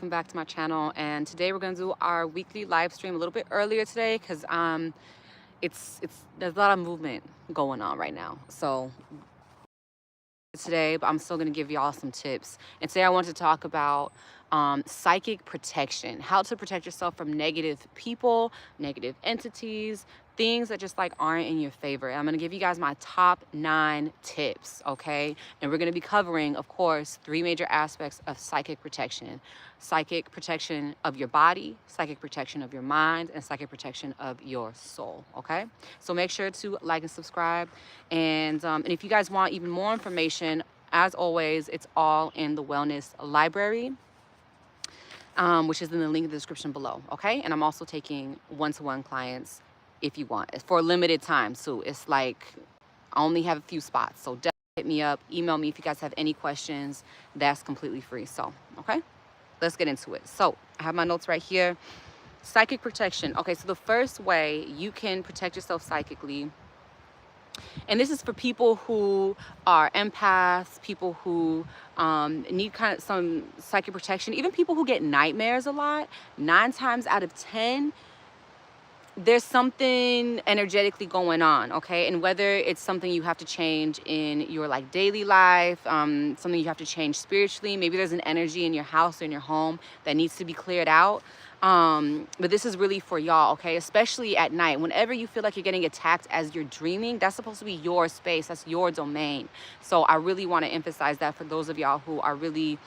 Welcome back to my channel, and today we're going to do our weekly live stream a little bit earlier today because it's there's a lot of movement going on right now. So today, but I'm still going to give y'all some tips. And today I want to talk about psychic protection, how to protect yourself from negative people, negative entities, things that just like aren't in your favor. I'm going to give you guys my top 9 tips, okay? And we're going to be covering, of course, 3 major aspects of psychic protection: psychic protection of your body, psychic protection of your mind, and psychic protection of your soul, okay? So make sure to like and subscribe. And if you guys want even more information, as always, it's all in the Wellness Library, which is in the link in the description below, okay? And I'm also taking one-to-one clients if you want. It's for a limited time, so it's like I only have a few spots. So definitely hit me up, email me if you guys have any questions. That's completely free. So, okay, let's get into it. So I have my notes right here. Psychic protection. Okay, so the first way you can protect yourself psychically, and this is for people who are empaths, people who need kind of some psychic protection, even people who get nightmares a lot. 9 times out of 10, there's something energetically going on, okay? And whether it's something you have to change in your like daily life, something you have to change spiritually, maybe there's an energy in your house or in your home that needs to be cleared out. But this is really for y'all, okay? Especially at night, whenever you feel like you're getting attacked as you're dreaming, that's supposed to be your space, that's your domain. So I really want to emphasize that for those of y'all who are really,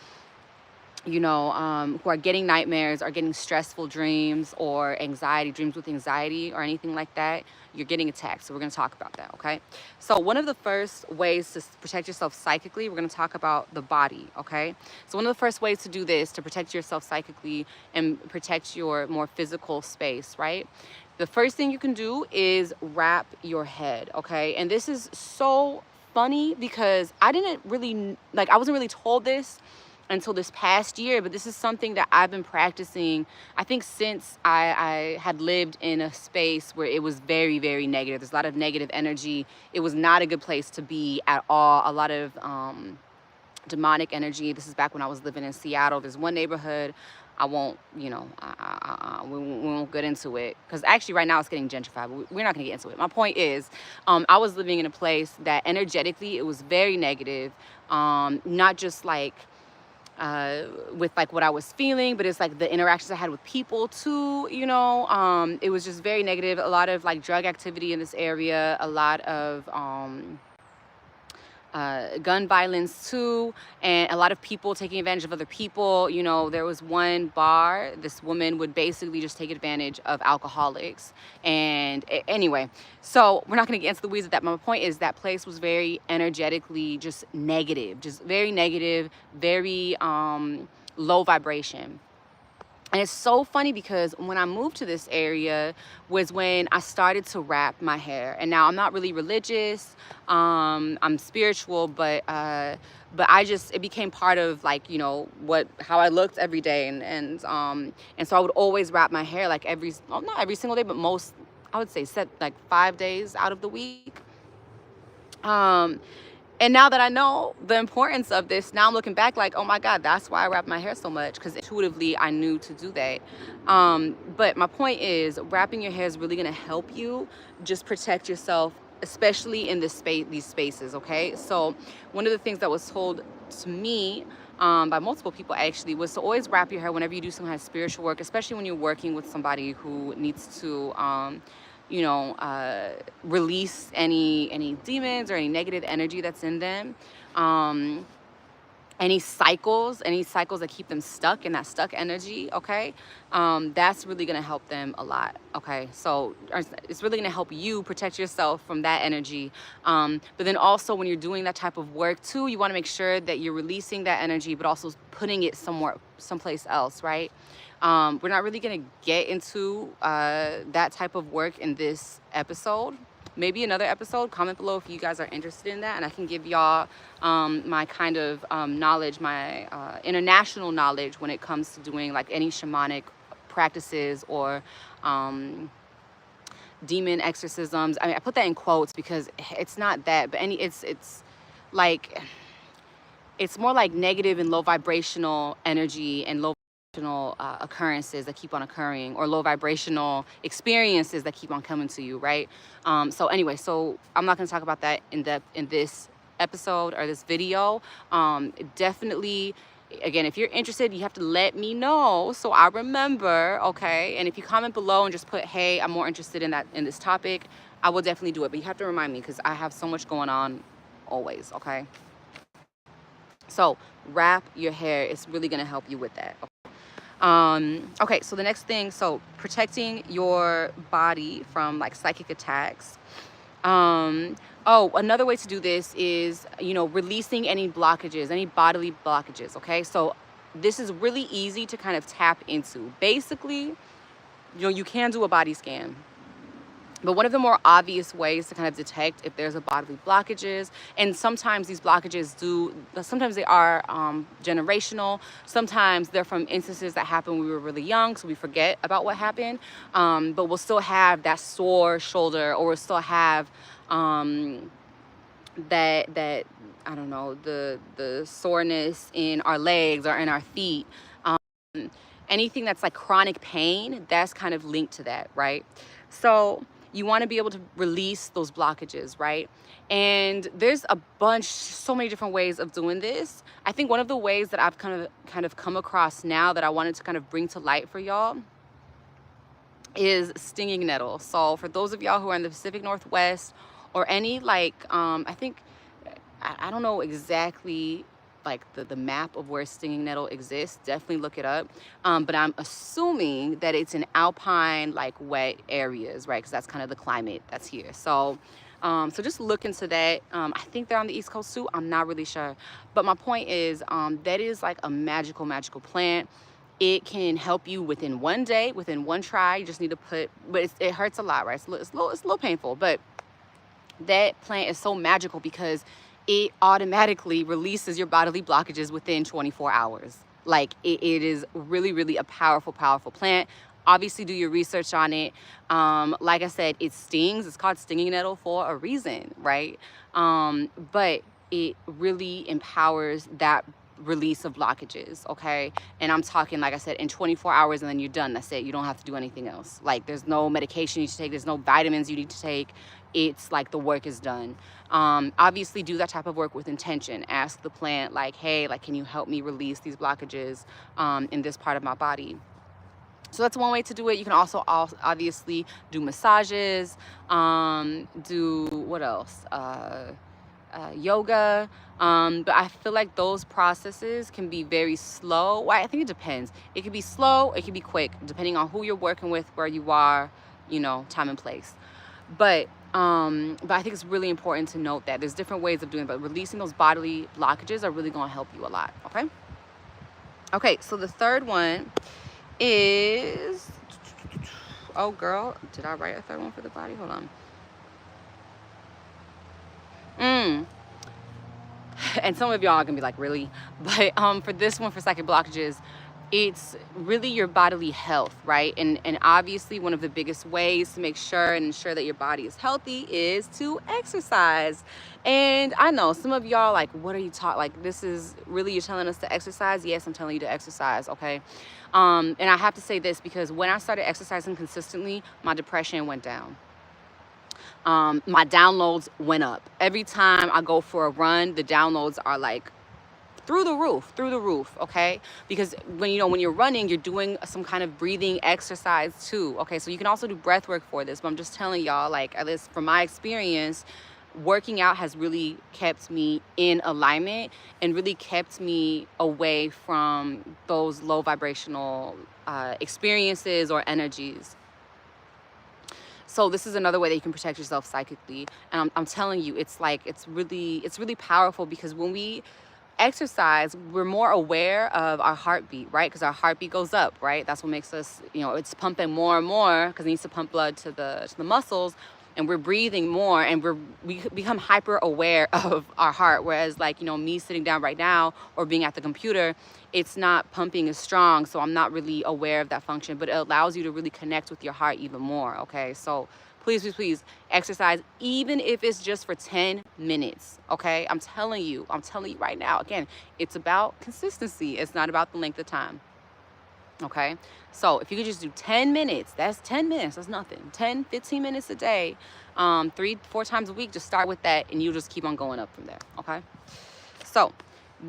who are getting nightmares, are getting stressful dreams or anxiety, dreams with anxiety or anything like that, you're getting attacked. So we're going to talk about that, okay? So one of the first ways to protect yourself psychically, we're going to talk about the body, okay? So one of the first ways to do this, to protect yourself psychically and protect your more physical space, right? The first thing you can do is wrap your head, okay? And this is so funny because I wasn't really told this until this past year, but this is something that I've been practicing, I think, since I had lived in a space where it was very, very negative. There's a lot of negative energy. It was not a good place to be at all. A lot of demonic energy. This is back when I was living in Seattle. There's one neighborhood, I won't, we won't get into it because actually right now it's getting gentrified, but we're not going to get into it. My point is, I was living in a place that energetically it was very negative, not just like with like what I was feeling, but it's like the interactions I had with people too, it was just very negative. A lot of like drug activity in this area, a lot of gun violence too, and a lot of people taking advantage of other people. There was one bar, this woman would basically just take advantage of alcoholics. And anyway, so we're not going to get into the weeds of that, but my point is that place was very energetically just negative, just very negative, very low vibration. And it's so funny because when I moved to this area was when I started to wrap my hair. And now I'm not really religious. I'm spiritual, but it became part of like, how I looked every day. And so I would always wrap my hair like not every single day, but I would say set like 5 days out of the week. And now that I know the importance of this, now I'm looking back like, oh my God, that's why I wrap my hair so much, because intuitively I knew to do that. But my point is, wrapping your hair is really going to help you just protect yourself, especially in these spaces, okay? So one of the things that was told to me by multiple people actually was to always wrap your hair whenever you do some kind of spiritual work, especially when you're working with somebody who needs to release any demons or any negative energy that's in them. Any cycles that keep them stuck in that stuck energy, okay? That's really gonna help them a lot, okay? So it's really gonna help you protect yourself from that energy. But then also when you're doing that type of work too, you wanna make sure that you're releasing that energy, but also putting it someplace else, right? We're not really gonna get into that type of work in this episode. Maybe another episode. Comment below if you guys are interested in that, and I can give y'all my kind of knowledge, my international knowledge when it comes to doing like any shamanic practices or demon exorcisms. I mean, I put that in quotes because it's not that, but it's like, it's more like negative and low vibrational energy and low occurrences that keep on occurring, or low vibrational experiences that keep on coming to you, right? So anyway, so I'm not going to talk about that in depth in this episode or this video. Definitely, again, if you're interested, you have to let me know so I remember, okay? And if you comment below and just put, hey, I'm more interested in this topic, I will definitely do it. But you have to remind me, because I have so much going on always, okay? So wrap your hair. It's really going to help you with that. Okay, so the next thing, so protecting your body from like psychic attacks. Oh, another way to do this is, you know, releasing any blockages, any bodily blockages, okay? So this is really easy to kind of tap into. Basically, you know, you can do a body scan. But one of the more obvious ways to kind of detect if there's a bodily blockages, and sometimes these blockages sometimes they are generational, sometimes they're from instances that happened when we were really young, so we forget about what happened, but we'll still have that sore shoulder, or we'll still have that I don't know, the soreness in our legs or in our feet. Anything that's like chronic pain, that's kind of linked to that, right? So you want to be able to release those blockages, right? And there's so many different ways of doing this. I think one of the ways that I've kind of come across now that I wanted to kind of bring to light for y'all is stinging nettle. So for those of y'all who are in the Pacific Northwest, or any like, I think, I don't know exactly like the map of where stinging nettle exists, definitely look it up, but I'm assuming that it's in alpine, like wet areas, right? Because that's kind of the climate that's here. So so just look into that. I think they're on the East Coast too, I'm not really sure, but my point is that is like a magical plant. It can help you within one day, within one try. You just need to but it hurts a lot, right? It's a little painful, but that plant is so magical because it automatically releases your bodily blockages within 24 hours. Like it is really a powerful plant. Obviously do your research on it. Like I said, it stings. It's called stinging nettle for a reason, right? But it really empowers that release of blockages, okay? And I'm talking, like I said, in 24 hours, and then you're done. That's it. You don't have to do anything else. Like there's no medication you need to take. There's no vitamins you need to take. It's like the work is done. Obviously do that type of work with intention. Ask the plant, like, hey, like, can you help me release these blockages in this part of my body? So that's one way to do it. You can also obviously do massages, do what else? Yoga, but I feel like those processes can be very slow. Well, I think it depends. It can be slow, it can be quick, depending on who you're working with, where you are, you know, time and place. But I think it's really important to note that there's different ways of doing it, but releasing those bodily blockages are really going to help you a lot, okay? Okay, so the third one is, oh girl, did I write a third one for the body? Hold on. And some of y'all are gonna be like, really? But for this one, for psychic blockages, it's really your bodily health, right? And obviously one of the biggest ways to make sure and ensure that your body is healthy is to exercise. And I know some of y'all like, what are you talking, like, this is really, you're telling us to exercise? Yes, I'm telling you to exercise, okay? And I have to say this because when I started exercising consistently, my depression went down. My downloads went up. Every time I go for a run, the downloads are like through the roof, okay? Because when you're running, you're doing some kind of breathing exercise too, okay? So you can also do breath work for this, but I'm just telling y'all, like, at least from my experience, working out has really kept me in alignment and really kept me away from those low vibrational experiences or energies. So this is another way that you can protect yourself psychically. And I'm telling you, it's really powerful, because when we exercise, we're more aware of our heartbeat, right? Because our heartbeat goes up, right? That's what makes us, it's pumping more and more because it needs to pump blood to the muscles, and we're breathing more, and we become hyper aware of our heart. Whereas like, me sitting down right now or being at the computer, it's not pumping as strong, so I'm not really aware of that function, but it allows you to really connect with your heart even more, okay? So please exercise, even if it's just for 10 minutes, okay? I'm telling you right now, again, it's about consistency. It's not about the length of time. Okay, so if you could just do 10 minutes, that's 10 minutes, that's nothing. 10, 15 minutes a day, 3, 4 times a week, just start with that and you just keep on going up from there. Okay, so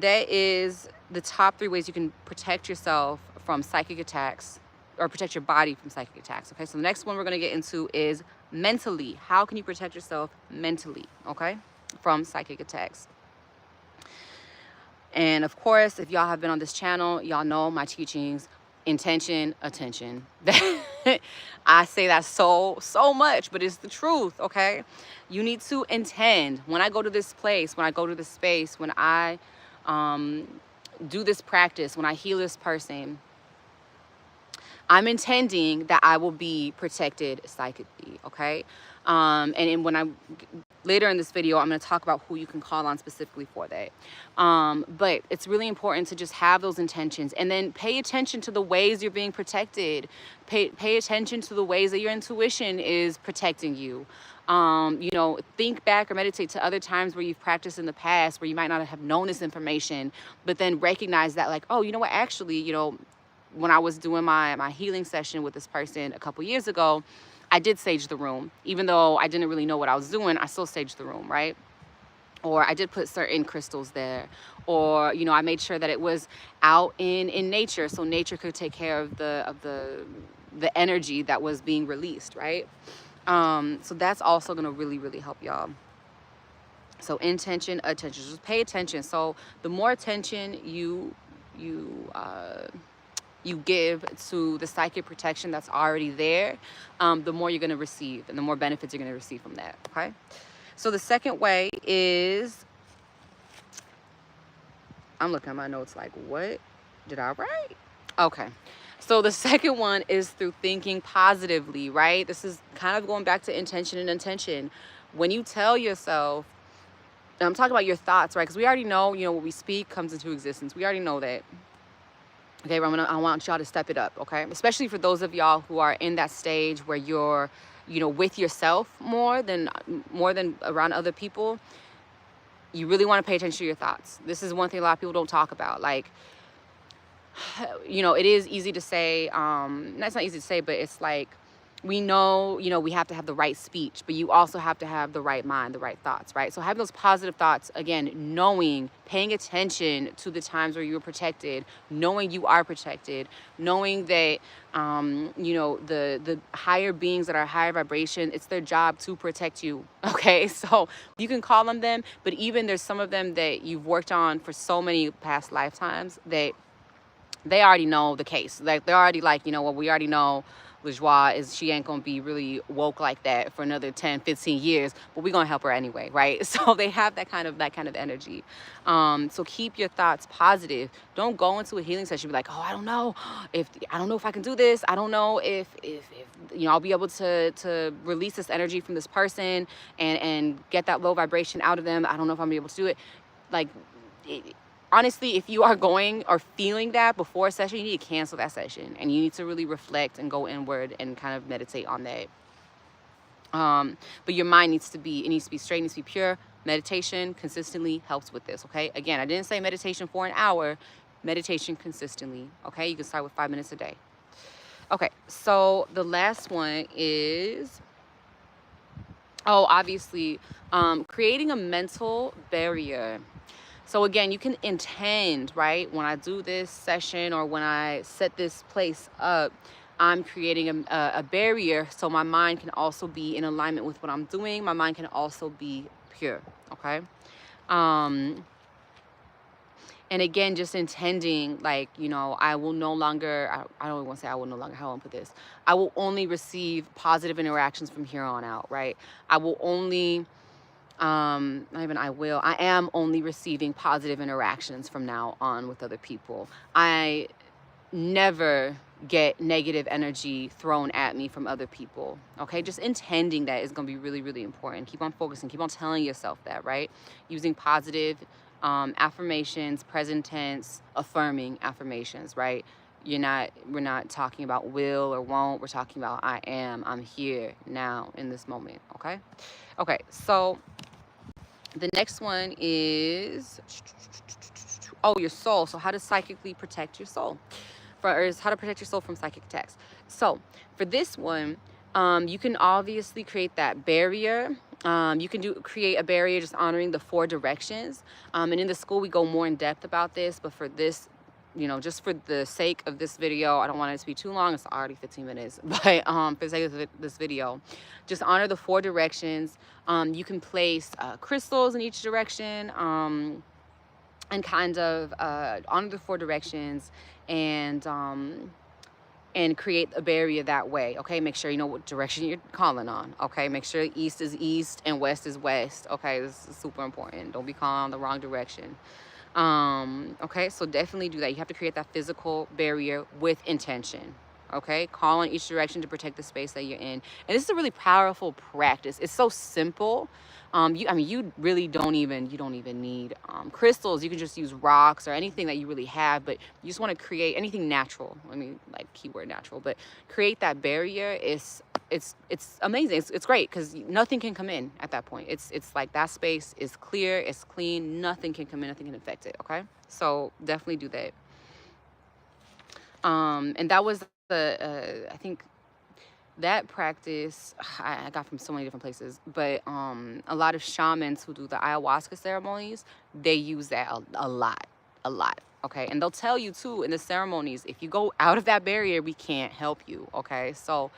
that is the top 3 ways you can protect yourself from psychic attacks, or protect your body from psychic attacks. Okay, so the next one we're going to get into is mentally. How can you protect yourself mentally, okay, from psychic attacks? And of course, if y'all have been on this channel, y'all know my teachings: intention, attention. I say that so much, but it's the truth. Okay, you need to intend. When I go to this place, when I go to this space, when I do this practice, when I heal this person, I'm intending that I will be protected psychically. Okay, and when I later in this video, I'm going to talk about who you can call on specifically for that. But it's really important to just have those intentions, and then pay attention to the ways you're being protected. Pay attention to the ways that your intuition is protecting you. You know, think back or meditate to other times where you've practiced in the past where you might not have known this information, but then recognize that, like, oh, you know what, actually, you know, when I was doing my healing session with this person a couple years ago, I did sage the room. Even though I didn't really know what I was doing, I still saged the room, right? Or I did put certain crystals there. Or, you know, I made sure that it was out in nature, so nature could take care of the energy that was being released, right? So that's also gonna really help y'all. So intention, attention, just pay attention. So the more attention you give to the psychic protection that's already there, the more you're going to receive and the more benefits you're going to receive from that. Okay, so the second way is, I'm looking at my notes like, what did I write? Okay, so the second one is through thinking positively, right? This is kind of going back to intention and intention. When you tell yourself, and I'm talking about your thoughts, right? Because we already know, you know, what we speak comes into existence. We already know that. Okay, I want y'all to step it up, okay? Especially for those of y'all who are in that stage where you're, you know, with yourself more than around other people. You really want to pay attention to your thoughts. This is one thing a lot of people don't talk about. Like, you know, it is easy to say, it's not easy to say, but it's like, we know, you know, we have to have the right speech, but you also have to have the right mind, the right thoughts, right? So having those positive thoughts, again, knowing, paying attention to the times where you're protected, knowing you are protected, knowing that, you know, the higher beings that are higher vibration, it's their job to protect you, okay? So you can call on them, but even there's some of them that you've worked on for so many past lifetimes that they already know the case. Like, they're already like, you know what, we already know LaJoie she ain't gonna be really woke like that for another 10, 15 years, but we're gonna help her anyway, right? So they have that kind of energy. So keep your thoughts positive. Don't go into a healing session be like, oh, I don't know if I can do this. I don't know if you know, I'll be able to release this energy from this person and get that low vibration out of them. I don't know if I'm gonna be able to do it. Like, honestly, if you are going or feeling that before a session, you need to cancel that session and you need to really reflect and go inward and kind of meditate on that. But your mind needs to be straight, it needs to be pure. Meditation consistently helps with this, okay? Again, I didn't say meditation for an hour, meditation consistently, okay? You can start with 5 minutes a day. Okay, so the last one is, obviously, creating a mental barrier. So again, you can intend, right? When I do this session or when I set this place up, I'm creating a barrier so my mind can also be in alignment with what I'm doing. My mind can also be pure, okay? And again, just intending, like, you know, I will no longer, I don't want to say I will no longer, how do I put this? I will only receive positive interactions from here on out, right? I will only, not even I am only receiving positive interactions from now on with other people. I never get negative energy thrown at me from other people, okay? Just intending that is going to be really important. Keep on focusing, keep on telling yourself that, right? Using positive affirmations, present tense, affirming affirmations, right? We're not talking about will or won't. We're talking about I'm here now in this moment, okay? Okay, so the next one is, your soul. So how to psychically protect your soul. First, how to protect your soul from psychic attacks. So for this one, you can obviously create that barrier. You can create a barrier just honoring the 4 directions. And in the school, we go more in depth about this. But for this, you know, just for the sake of this video, I don't want it to be too long. It's already 15 minutes. But for the sake of this video, just honor the 4 directions. You can place crystals in each direction. And kind of honor the 4 directions and create a barrier that way. Okay, make sure you know what direction you're calling on. Okay, make sure east is east and west is west. Okay, this is super important. Don't be calling on the wrong direction. Okay, so definitely do that. You have to create that physical barrier with intention. Okay, call on each direction to protect the space that you're in. And this is a really powerful practice. It's so simple. I mean, you really don't even need crystals. You can just use rocks or anything that you really have, but you just want to create anything natural. I mean, like keyword natural, but create that barrier. It's amazing. It's great because nothing can come in at that point. It's like that space is clear, it's clean, nothing can come in, nothing can affect it. Okay, so definitely do that. And that was I think that practice I got from so many different places, but a lot of shamans who do the ayahuasca ceremonies, they use that a lot. Okay, and they'll tell you too in the ceremonies, if you go out of that barrier, we can't help you. Okay, so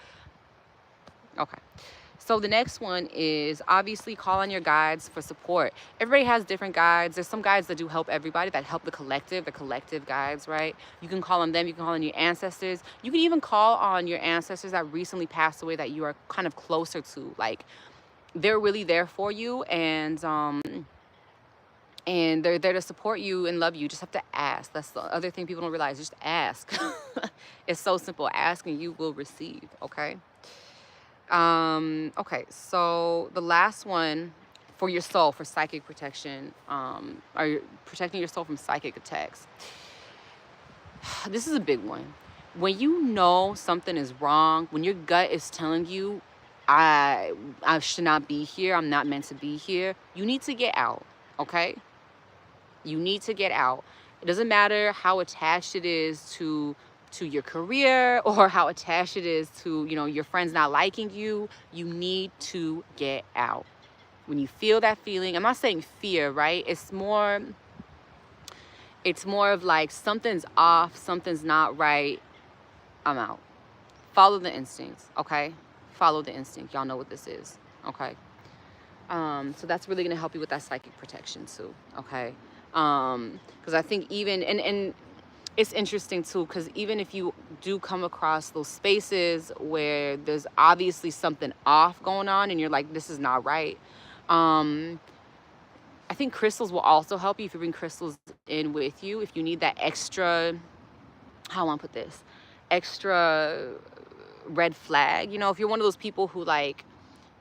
the next one is obviously call on your guides for support. Everybody has different guides. There's some guides that do help everybody, that help the collective guides, right? You can call on them. You can call on your ancestors. You can even call on your ancestors that recently passed away that you are kind of closer to. Like, they're really there for you, and they're there to support you and love you. You just have to ask. That's the other thing people don't realize. Just ask. It's so simple. Ask and you will receive, okay? Okay, so the last one for your soul, for psychic protection, are you protecting your soul from psychic attacks? This is a big one. When you know something is wrong, when your gut is telling you, I should not be here, I'm not meant to be here, you need to get out, okay? You need to get out. It doesn't matter how attached it is to your career or how attached it is to, you know, your friends not liking you. You need to get out. When you feel that feeling, I'm not saying fear, right? It's more of like something's off, something's not right, I'm out. Follow the instincts, okay? Follow the instinct. Y'all know what this is, okay? So that's really gonna help you with that psychic protection too, okay? Because I think even, and it's interesting too, because even if you do come across those spaces where there's obviously something off going on and you're like, this is not right, I think crystals will also help you if you bring crystals in with you. If you need that extra, how do I want to put this, extra red flag, you know, if you're one of those people who, like,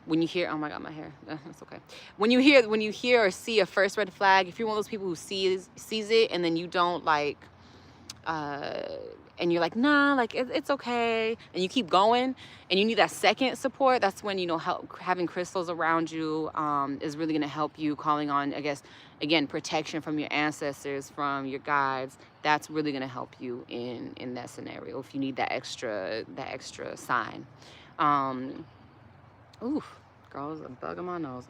when you hear, oh my God, my hair, that's okay. When you hear or see a first red flag, if you're one of those people who sees it and then you don't, like, and you're like, nah, like it's okay, and you keep going and you need that second support, that's when, you know, having crystals around you is really going to help you. Calling on, I guess, again, protection from your ancestors, from your guides, that's really going to help you in that scenario if you need that extra sign. Oof, girl, there's a bug in my nose.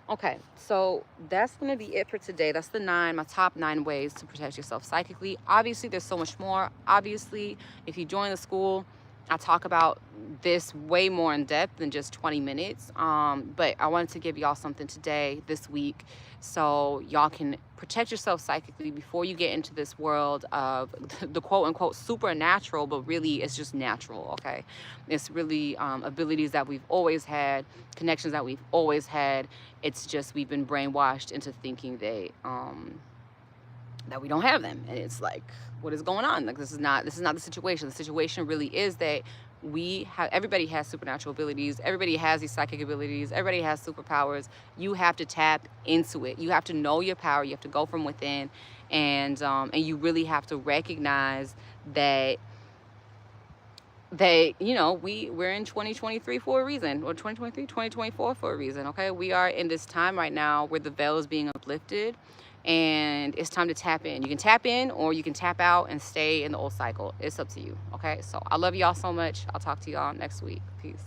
Okay, so that's going to be it for today. That's my top 9 ways to protect yourself psychically. Obviously, there's so much more. Obviously, if you join the school, I talk about this way more in depth than just 20 minutes. But I wanted to give y'all something today, this week, so y'all can protect yourself psychically before you get into this world of the quote unquote supernatural, but really it's just natural, okay? It's really abilities that we've always had, connections that we've always had. It's just we've been brainwashed into thinking that we don't have them, and it's like, what is going on? Like, this is not the situation. The situation really is that everybody has supernatural abilities, everybody has these psychic abilities, everybody has superpowers. You have to tap into it. You have to know your power. You have to go from within, and you really have to recognize that you know, we're in 2023 for a reason, or 2024 for a reason, okay? We are in this time right now where the veil is being uplifted, and it's time to tap in. You can tap in or you can tap out and stay in the old cycle. It's up to you. Okay, so I love y'all so much. I'll talk to y'all next week. Peace.